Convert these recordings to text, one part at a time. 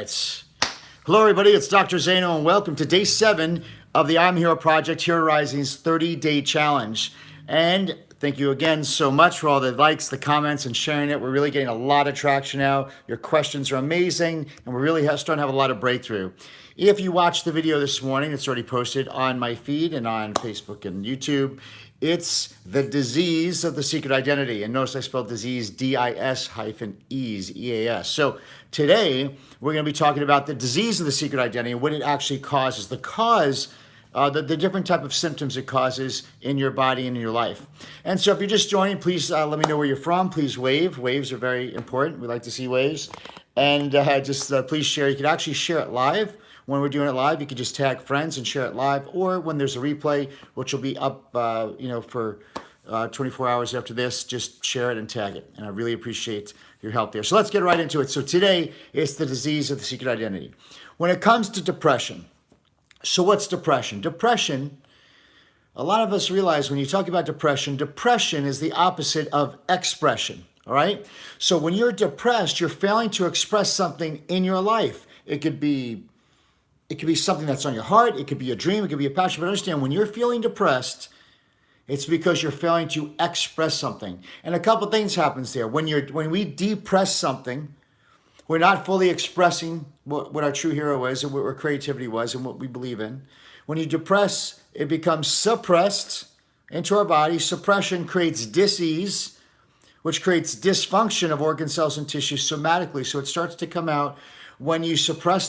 right. Hello, everybody. It's Dr. Zaino, and welcome to day 7 of the IAmHeroProject HeroRises 30-day challenge. And thank you again so much for all the likes, the comments, and sharing it. We're really getting a lot of traction now. Your questions are amazing, and we're really starting to have a lot of breakthrough. If you watched the video this morning, it's already posted on my feed and on Facebook and YouTube. It's the disease of the secret identity. And notice I spelled disease D-I-S-E-S, E-A-S. So today, we're going to be talking about the disease of the secret identity and what it actually causes, the cause, the different type of symptoms it causes in your body and in your life. And so if you're just joining, please let me know where you're from. Please wave. Waves are very important. We like to see waves. And please share. You can actually share it live. When we're doing it live, you can just tag friends and share it live, or when there's a replay, which will be up, for 24 hours after this, just share it and tag it. And I really appreciate your help there. So let's get right into it. So today is the disease of the secret identity. When it comes to depression, so what's depression? Depression, a lot of us realize when you talk about depression, depression is the opposite of expression, all right? So when you're depressed, you're failing to express something in your life. It could be something that's on your heart. It could be a dream. It could be a passion. But understand, when you're feeling depressed, it's because you're failing to express something. And a couple things happens there. When we depress something, we're not fully expressing what our true hero is and what our creativity was and what we believe in. When you depress, it becomes suppressed into our body. Suppression creates dis-ease, which creates dysfunction of organ cells and tissues somatically. So it starts to come out. When you suppress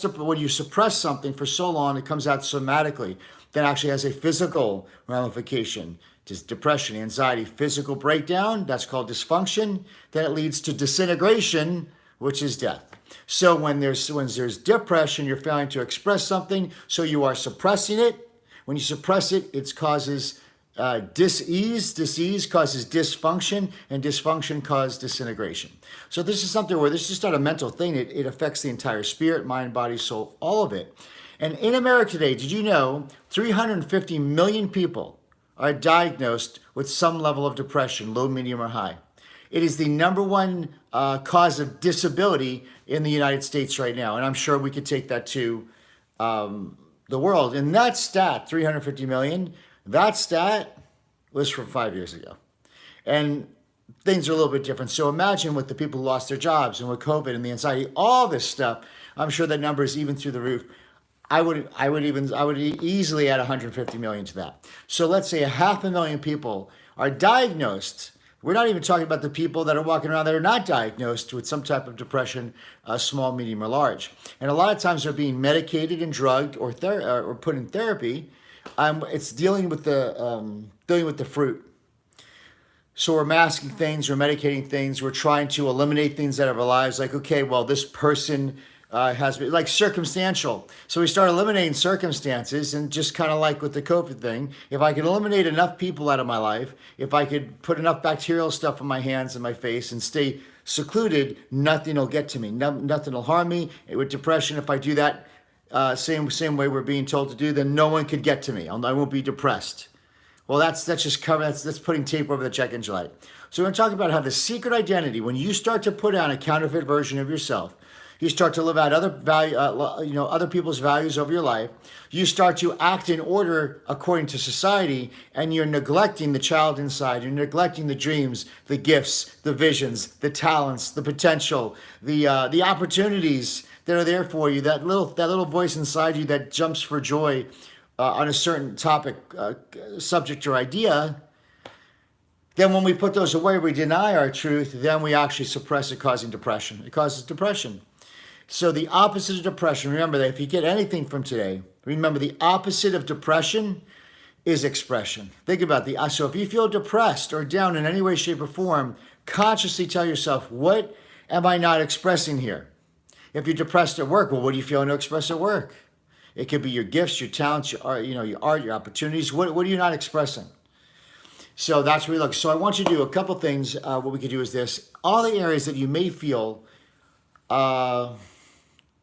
something for so long, it comes out somatically. That actually has a physical ramification. Just depression, anxiety, physical breakdown, that's called dysfunction. Then it leads to disintegration, which is death. So when there's depression, you're failing to express something, so you are suppressing it. When you suppress it, it causes dis-ease. Dis-ease causes dysfunction, and dysfunction causes disintegration. So this is something where this is not a mental thing. It affects the entire spirit, mind, body, soul, all of it. And in America today, did you know 350 million people are diagnosed with some level of depression, low, medium, or high? It is the number one cause of disability in the United States right now. And I'm sure we could take that to the world. And that stat, 350 million, that stat was from 5 years ago. And things are a little bit different. So imagine with the people who lost their jobs and with COVID and the anxiety, all this stuff, I'm sure that number is even through the roof. I would easily add 150 million to that. So let's say 500,000 people are diagnosed. We're not even talking about the people that are walking around that are not diagnosed with some type of depression, small, medium, or large. And a lot of times they're being medicated and drugged or put in therapy. It's dealing with the fruit. So we're masking things, we're medicating things, we're trying to eliminate things out of our lives. Like, okay, well, this person has been like circumstantial. So we start eliminating circumstances, and just kind of like with the COVID thing, if I could eliminate enough people out of my life, if I could put enough bacterial stuff on my hands and my face and stay secluded, nothing will get to me. Nothing will harm me. With depression, if I do that, same way we're being told to do, then no one could get to me. I won't be depressed. Well, that's putting tape over the check engine light. So we're going to talk about how the secret identity, when you start to put on a counterfeit version of yourself, you start to live out other people's values over your life. You start to act in order according to society, and you're neglecting the child inside. You're neglecting the dreams, the gifts, the visions, the talents, the potential, the opportunities that are there for you, that little voice inside you that jumps for joy on a certain topic, subject, or idea. Then when we put those away, we deny our truth, then we actually suppress it, causing depression. It causes depression. So the opposite of depression, remember that if you get anything from today, remember the opposite of depression is expression. Think about so if you feel depressed or down in any way, shape, or form, consciously tell yourself, what am I not expressing here? If you're depressed at work, well, what do you feel to express at work? It could be your gifts, your talents, your art, your opportunities. What are you not expressing? So that's where we look. So I want you to do a couple things. What we could do is this. All the areas that you may feel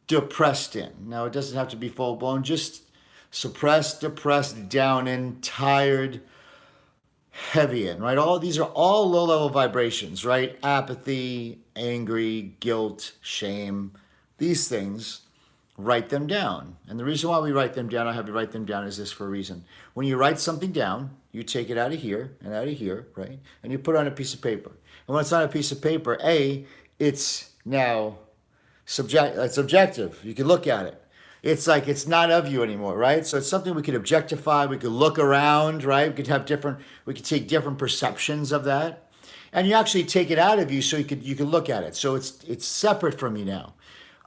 depressed in. Now, it doesn't have to be full-blown. Just suppressed, depressed, down in, tired, heavy in, right? These are all low-level vibrations, right? Apathy, angry, guilt, shame. These things write them down. And the reason why we write them down, I have you write them down, is this for a reason. When you write something down, you take it out of here and out of here, right? And you put it on a piece of paper. And when it's on a piece of paper, it's now it's objective. You can look at it. It's like it's not of you anymore, right? So it's something we could objectify. We could look around, right? We could take different perceptions of that. And you actually take it out of you so you could look at it. So it's separate from you now.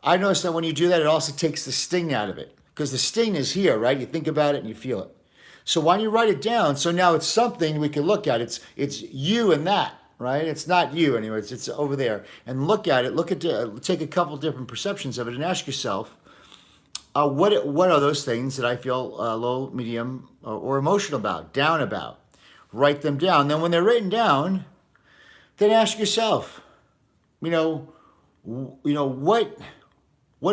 I noticed that when you do that, it also takes the sting out of it, because the sting is here, right? You think about it and you feel it. So why don't you write it down? So now it's something we can look at. It's you and that, right? It's not you anymore. It's over there. And look at it. Take a couple different perceptions of it and ask yourself, what are those things that I feel low, medium, or emotional about, down about? Write them down. Then when they're written down, then ask yourself, what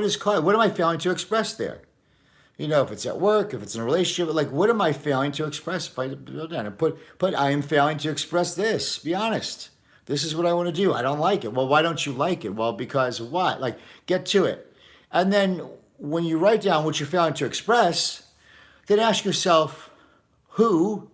is caused? What am I failing to express there? If it's at work, if it's in a relationship, like what am I failing to express? If I go down and put I am failing to express this. Be honest. This is what I want to do. I don't like it. Well, why don't you like it? Well, because of what? Like, get to it. And then when you write down what you're failing to express, then ask yourself, who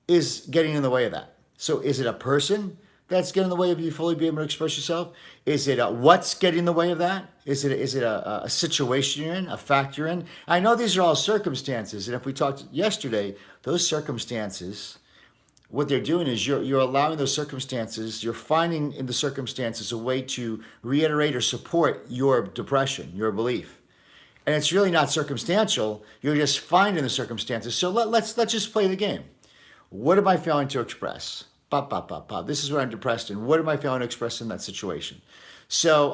is getting in the way of that? So is it a person that's getting in the way of you fully being able to express yourself? Is it what's getting in the way of that? Is it a situation you're in, a fact you're in? I know these are all circumstances, and if we talked yesterday, those circumstances, what they're doing is you're allowing those circumstances, you're finding in the circumstances a way to reiterate or support your depression, your belief. And it's really not circumstantial, you're just finding the circumstances. So let's just play the game. What am I failing to express? This is what I'm depressed in. What am I failing to express in that situation? So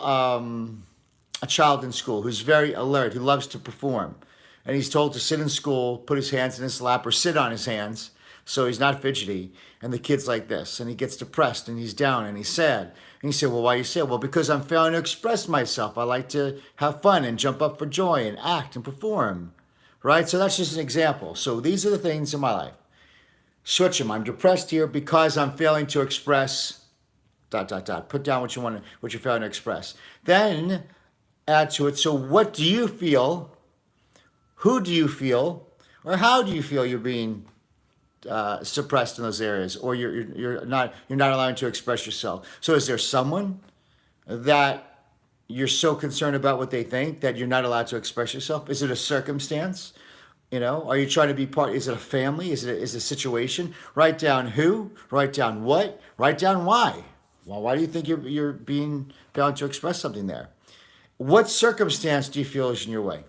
a child in school who's very alert, who loves to perform, and he's told to sit in school, put his hands in his lap or sit on his hands so he's not fidgety, and the kid's like this, and he gets depressed and he's down and he's sad. And you say, well, why are you sad? Well, because I'm failing to express myself. I like to have fun and jump up for joy and act and perform, right? So that's just an example. So these are the things in my life. Switch them. I'm depressed here because I'm failing to express ... Put down what you're failing to express. Then add to it. So what do you feel? Who do you feel? Or how do you feel you're being suppressed in those areas, or you're not allowing to express yourself? So is there someone that you're so concerned about what they think that you're not allowed to express yourself? Is it a circumstance? Are you trying to be part? Is it a family? Is it a situation? Write down who, write down what, write down why. Well, why do you think you're being bound to express something there? What circumstance do you feel is in your way?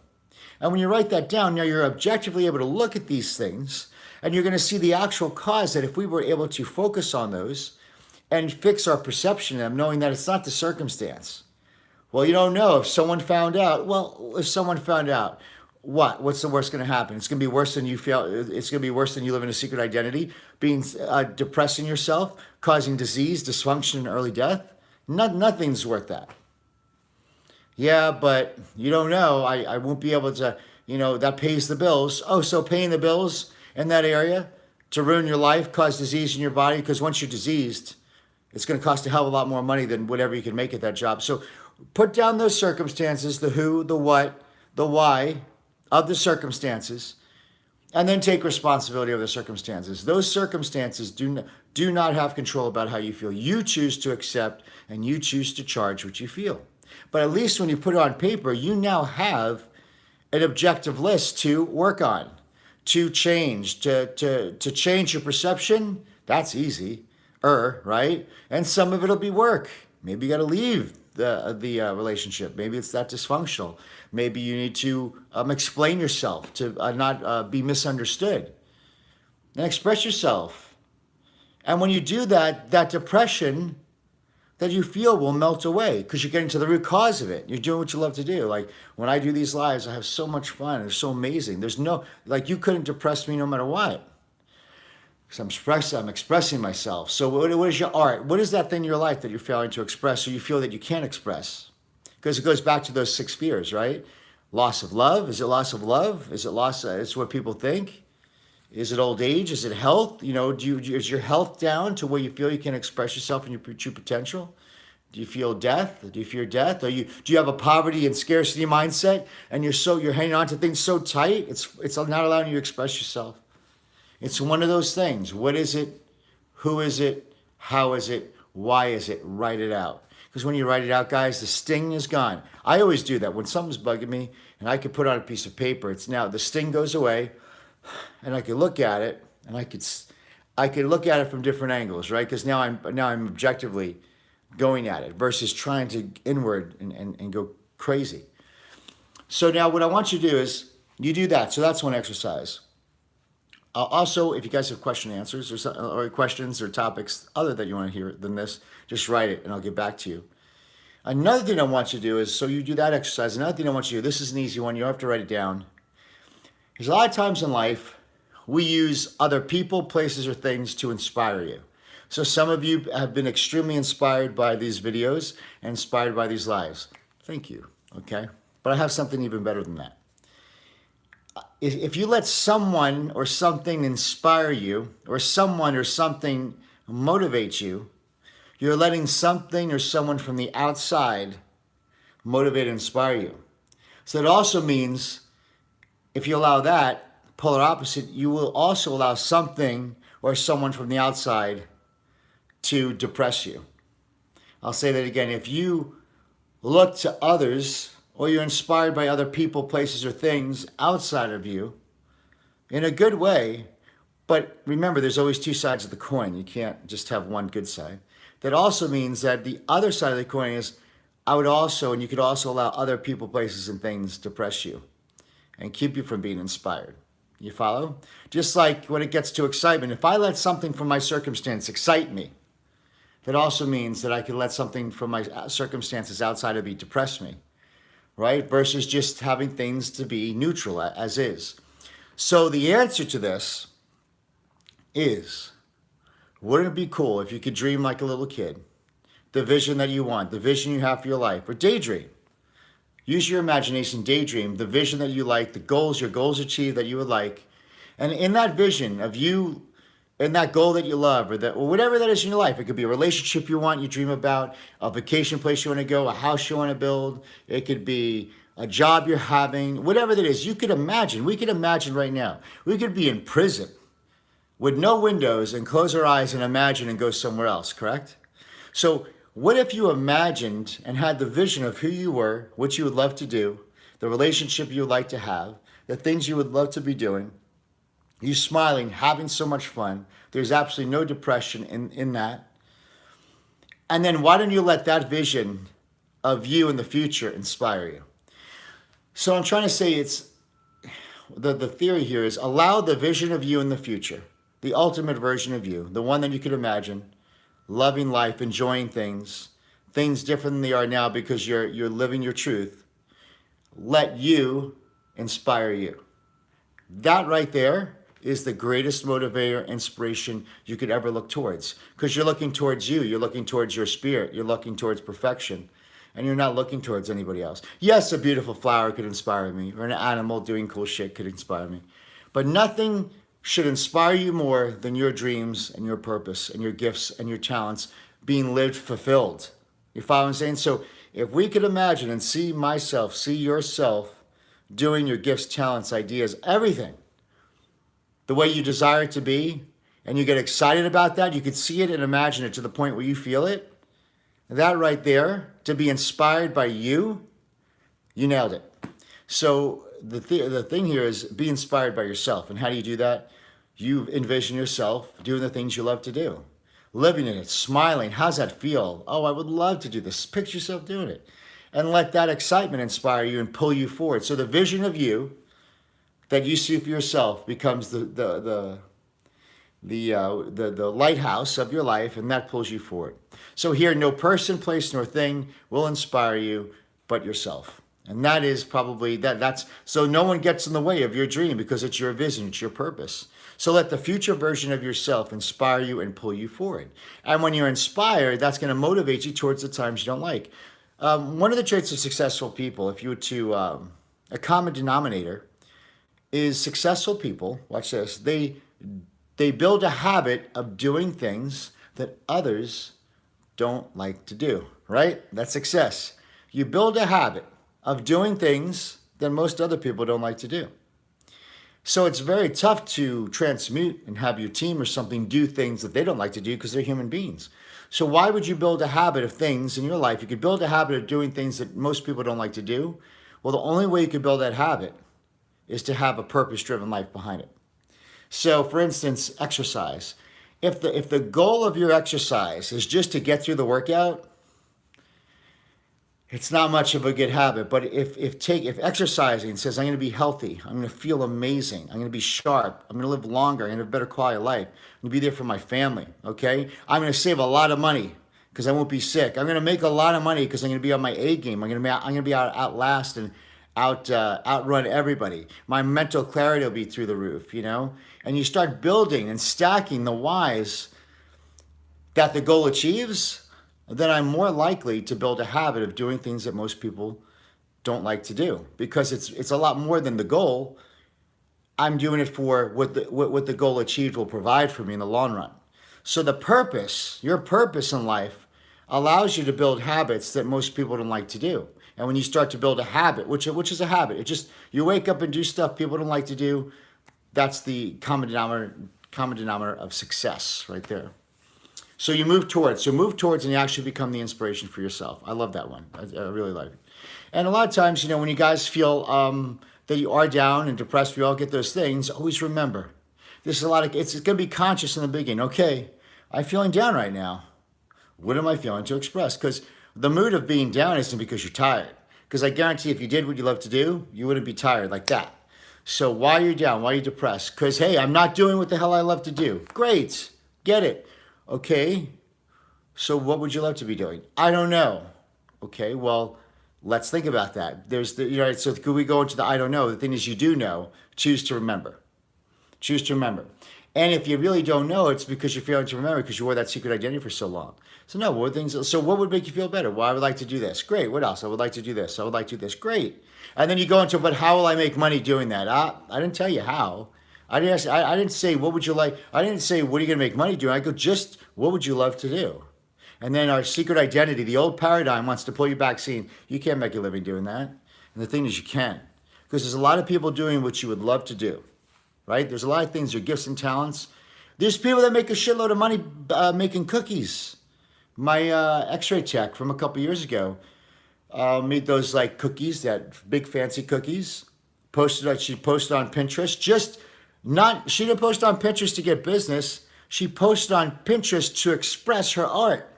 And when you write that down, now you're objectively able to look at these things, and you're going to see the actual cause, that if we were able to focus on those and fix our perception of them, knowing that it's not the circumstance. Well, you don't know if someone found out. Well, if someone found out, what's the worst going to happen? It's going to be worse than you feel. It's going to be worse than you live in a secret identity, being depressing yourself, causing disease, dysfunction, and early death. Nothing's worth that. Yeah, but you don't know. I won't be able to, that pays the bills. Oh, so paying the bills in that area to ruin your life, cause disease in your body, because once you're diseased, it's going to cost a hell of a lot more money than whatever you can make at that job. So put down those circumstances, the who, the what, the why of the circumstances, and then take responsibility of the circumstances. Those circumstances do not have control about how you feel. You choose to accept and you choose to charge what you feel. But at least when you put it on paper, you now have an objective list to work on, to change, to change your perception. That's easy, right? And some of it'll be work. Maybe you got to leave the relationship. Maybe it's that dysfunctional. Maybe you need to explain yourself to not be misunderstood, and express yourself. And when you do that, that depression that you feel will melt away, because you're getting to the root cause of it. You're doing what you love to do. Like when I do these lives, I have so much fun. It's so amazing. There's you couldn't depress me no matter what. Because I'm expressing myself. So what is your art? What is that thing in your life that you're failing to express, or you feel that you can't express? Because it goes back to those 6 fears, right? Loss of love. Is it loss of love? Is it loss? It's what people think. Is it old age? Is it health? Is your health down to where you feel you can express yourself and your true potential? Do you feel death? Do you fear death? Do you have a poverty and scarcity mindset, and you're hanging on to things so tight it's not allowing you to express yourself? It's one of those things. What is it? Who is it? How is it? Why is it? Write it out. Because when you write it out, guys, the sting is gone. I always do that when something's bugging me, and I could put on a piece of paper. It's now the sting goes away, and I could look at it, and I could look at it from different angles, right? Because now I'm objectively going at it versus trying to inward and go crazy. So now what I want you to do is you do that. So that's one exercise. Also, if you guys have question answers or questions or topics other that you want to hear than this, just write it and I'll get back to you. Another thing I want you to do is, so you do that exercise. Another thing I want you to do, this is an easy one. You don't have to write it down. There's a lot of times in life we use other people, places, or things to inspire you. So some of you have been extremely inspired by these videos and inspired by these lives. Thank you, okay? But I have something even better than that. If you let someone or something inspire you, or someone or something motivate you, you're letting something or someone from the outside motivate and inspire you. So that also means if you allow that, polar opposite, you will also allow something or someone from the outside to depress you. I'll say that again. If you look to others or you're inspired by other people, places, or things outside of you in a good way, but remember, there's always two sides of the coin. You can't just have one good side. That also means that the other side of the coin is you could also allow other people, places, and things to depress you and keep you from being inspired. You follow? Just like when it gets to excitement, if I let something from my circumstance excite me, that also means that I can let something from my circumstances outside of me depress me, right? Versus just having things to be neutral as is. So the answer to this is, wouldn't it be cool if you could dream like a little kid? The vision that you want, the vision you have for your life, or daydream. Use your imagination, daydream, the vision that you like, your goals achieved that you would like. And in that vision of you, and that goal that you love, or whatever that is in your life, it could be a relationship you want, you dream about, a vacation place you want to go, a house you want to build, it could be a job you're having, whatever that is, we could imagine right now, we could be in prison with no windows and close our eyes and imagine and go somewhere else, correct? So what if you imagined and had the vision of who you were, what you would love to do, the relationship you would like to have, the things you would love to be doing, you smiling, having so much fun, there's absolutely no depression in that. And then why don't you let that vision of you in the future inspire you? So I'm trying to say the theory here is allow the vision of you in the future, the ultimate version of you, the one that you could imagine, loving life, enjoying things different than they are now because you're living your truth. Let you inspire you. That right there is the greatest motivator, inspiration you could ever look towards. Because you're looking towards you, you're looking towards your spirit, you're looking towards perfection, and you're not looking towards anybody else. Yes, a beautiful flower could inspire me, or an animal doing cool shit could inspire me. But nothing should inspire you more than your dreams and your purpose and your gifts and your talents being lived fulfilled. You follow what I'm saying? So if we could imagine and see yourself doing your gifts, talents, ideas, everything, the way you desire it to be, and you get excited about that, you could see it and imagine it to the point where you feel it. That right there, to be inspired by you nailed it. So the thing here is be inspired by yourself. And how do you do that? You envision yourself doing the things you love to do, living in it, smiling. How's that feel? Oh, I would love to do this. Picture yourself doing it. And let that excitement inspire you and pull you forward. So the vision of you that you see for yourself becomes the lighthouse of your life, and that pulls you forward. So here, no person, place, nor thing will inspire you but yourself. And that is probably, that's so no one gets in the way of your dream because it's your vision, it's your purpose. So let the future version of yourself inspire you and pull you forward. And when you're inspired, that's going to motivate you towards the times you don't like. One of the traits of successful people, if you were to, a common denominator, is successful people, watch this, they build a habit of doing things that others don't like to do, right? That's success. You build a habit of doing things that most other people don't like to do. So it's very tough to transmute and have your team or something do things that they don't like to do because they're human beings. So why would you build a habit of things in your life? You could build a habit of doing things that most people don't like to do. Well, the only way you could build that habit is to have a purpose-driven life behind it. So for instance, exercise. If the goal of your exercise is just to get through the workout, it's not much of a good habit. But if exercising says I'm going to be healthy, I'm going to feel amazing, I'm going to be sharp, I'm going to live longer, I'm going to have a better quality of life, I'm going to be there for my family, okay? I'm going to save a lot of money because I won't be sick. I'm going to make a lot of money because I'm going to be on my A game. I'm going to be outlast and outrun everybody. My mental clarity will be through the roof, you know? And you start building and stacking the whys that the goal achieves, then I'm more likely to build a habit of doing things that most people don't like to do, because it's a lot more than the goal. I'm doing it for what the goal achieved will provide for me in the long run. So the purpose, your purpose in life, allows you to build habits that most people don't like to do. And when you start to build a habit, which is a habit, it just, you wake up and do stuff people don't like to do. That's the common denominator of success right there. So you move towards, and you actually become the inspiration for yourself. I love that one. I really like it. And a lot of times, you know, when you guys feel that you are down and depressed, we all get those things. Always remember, it's going to be conscious in the beginning. Okay, I'm feeling down right now. What am I feeling to express? Because the mood of being down isn't because you're tired. Because I guarantee if you did what you love to do, you wouldn't be tired like that. So why are you down? Why are you depressed? Because, hey, I'm not doing what the hell I love to do. Great. Get it. Okay, so what would you love to be doing? I don't know. Okay, well, let's think about that. So could we go into the I don't know? The thing is, you do know. Choose to remember. Choose to remember. And if you really don't know, it's because you're failing to remember because you wore that secret identity for so long. So no, what would make you feel better? Well, I would like to do this. Great. What else? I would like to do this. I would like to do this. Great. And then you go into, but how will I make money doing that? I didn't tell you how. I didn't say, what would you like? I didn't say, what are you going to make money doing? I go, just, what would you love to do? And then our secret identity, the old paradigm, wants to pull you back saying, you can't make a living doing that. And the thing is, you can. Because there's a lot of people doing what you would love to do, right? There's a lot of things, your gifts and talents. There's people that make a shitload of money making cookies. My x-ray tech from a couple years ago made those like cookies, that big fancy cookies. She posted on Pinterest. She didn't post on Pinterest to get business. She posted on Pinterest to express her art.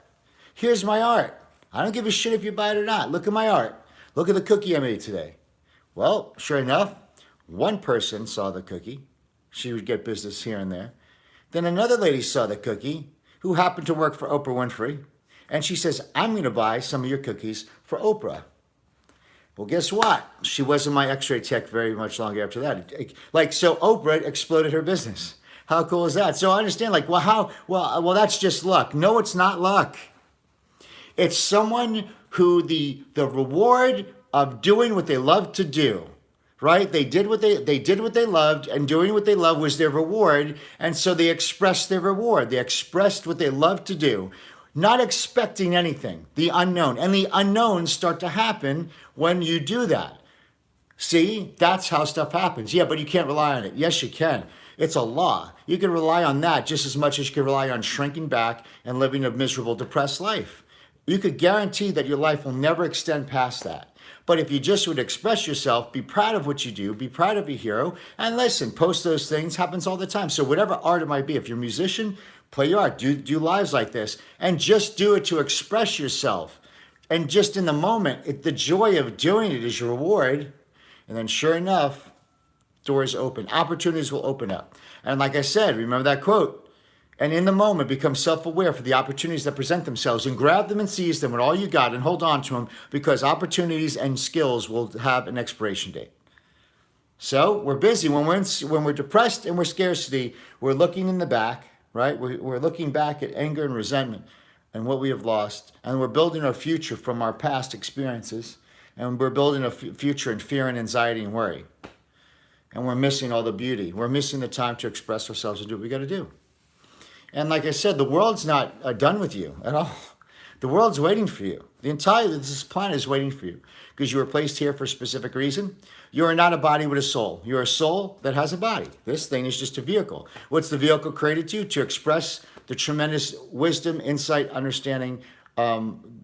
Here's my art. I don't give a shit if you buy it or not. Look at my art. Look at the cookie I made today. Well, sure enough, one person saw the cookie. She would get business here and there. Then another lady saw the cookie who happened to work for Oprah Winfrey. And she says, I'm going to buy some of your cookies for Oprah. Well, guess what? She wasn't my x-ray tech very much longer after that. So Oprah exploded her business. How cool is that? So I understand, well, that's just luck. No, it's not luck. It's someone who the reward of doing what they love to do, right? They did what they loved, and doing what they loved was their reward. And so they expressed their reward. They expressed what they loved to do, not expecting anything, the unknown. And the unknowns start to happen when you do that. See, that's how stuff happens. Yeah, but you can't rely on it. Yes, you can. It's a law. You can rely on that just as much as you can rely on shrinking back and living a miserable, depressed life. You could guarantee that your life will never extend past that. But if you just would express yourself, be proud of what you do, be proud of your hero, and listen, post those things, happens all the time. So whatever art it might be, if you're a musician, play your art, do lives like this, and just do it to express yourself. And just in the moment, the joy of doing it is your reward. And then sure enough, doors open, opportunities will open up. And like I said, remember that quote, and in the moment become self-aware for the opportunities that present themselves and grab them and seize them with all you got and hold on to them, because opportunities and skills will have an expiration date. So we're busy when we're depressed and we're scarcity, we're looking in the back, right? We're looking back at anger and resentment and what we have lost, and we're building our future from our past experiences, and we're building a future in fear and anxiety and worry. And we're missing all the beauty. We're missing the time to express ourselves and do what we got to do. And like I said, the world's not done with you at all. The world's waiting for you. This planet is waiting for you because you were placed here for a specific reason. You are not a body with a soul. You're a soul that has a body. This thing is just a vehicle. What's the vehicle created to express the tremendous wisdom, insight, understanding,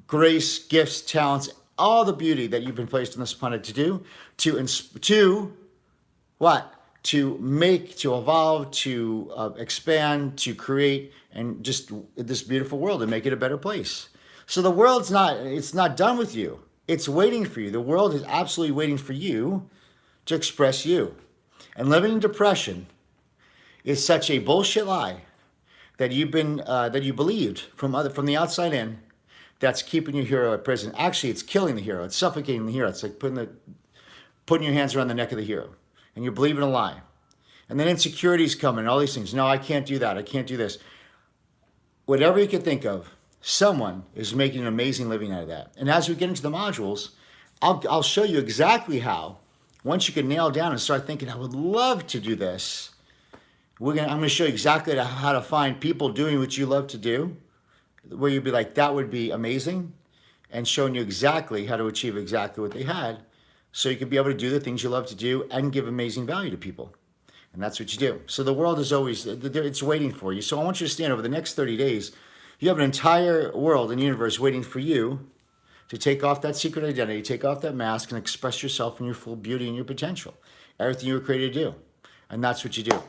grace, gifts, talents, all the beauty that you've been placed on this planet to do, to what? To make, to evolve, to expand, to create, and just this beautiful world and make it a better place. So the world's it's not done with you. It's waiting for you. The world is absolutely waiting for you to express you. And living in depression is such a bullshit lie that you believed from the outside in, that's keeping your hero at prison. Actually, it's killing the hero. It's suffocating the hero. It's like putting your hands around the neck of the hero. And you're believing a lie. And then insecurities come and all these things. No, I can't do that. I can't do this. Whatever you can think of, someone is making an amazing living out of that. And as we get into the modules, I'll show you exactly how, once you can nail down and start thinking, I would love to do this, I'm going to show you exactly how to find people doing what you love to do, where you'd be like, that would be amazing, and showing you exactly how to achieve exactly what they had, so you can be able to do the things you love to do and give amazing value to people. And that's what you do. So the world is always, it's waiting for you. So I want you to stand over the next 30 days. You have an entire world and universe waiting for you to take off that secret identity, take off that mask, and express yourself in your full beauty and your potential. Everything you were created to do. And that's what you do.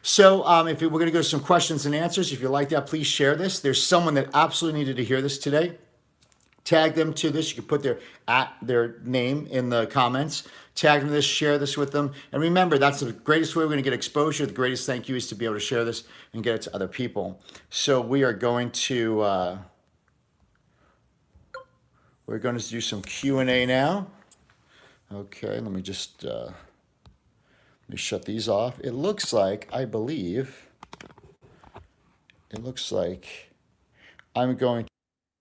So we're going to go to some questions and answers. If you like that, please share this. There's someone that absolutely needed to hear this today. Tag them to this. You can put their name in the comments. Tag them to this, share this with them. And remember, that's the greatest way we're going to get exposure. The greatest thank you is to be able to share this and get it to other people. So we are going to do some Q&A now. Okay, let me just let me shut these off. It looks like I'm going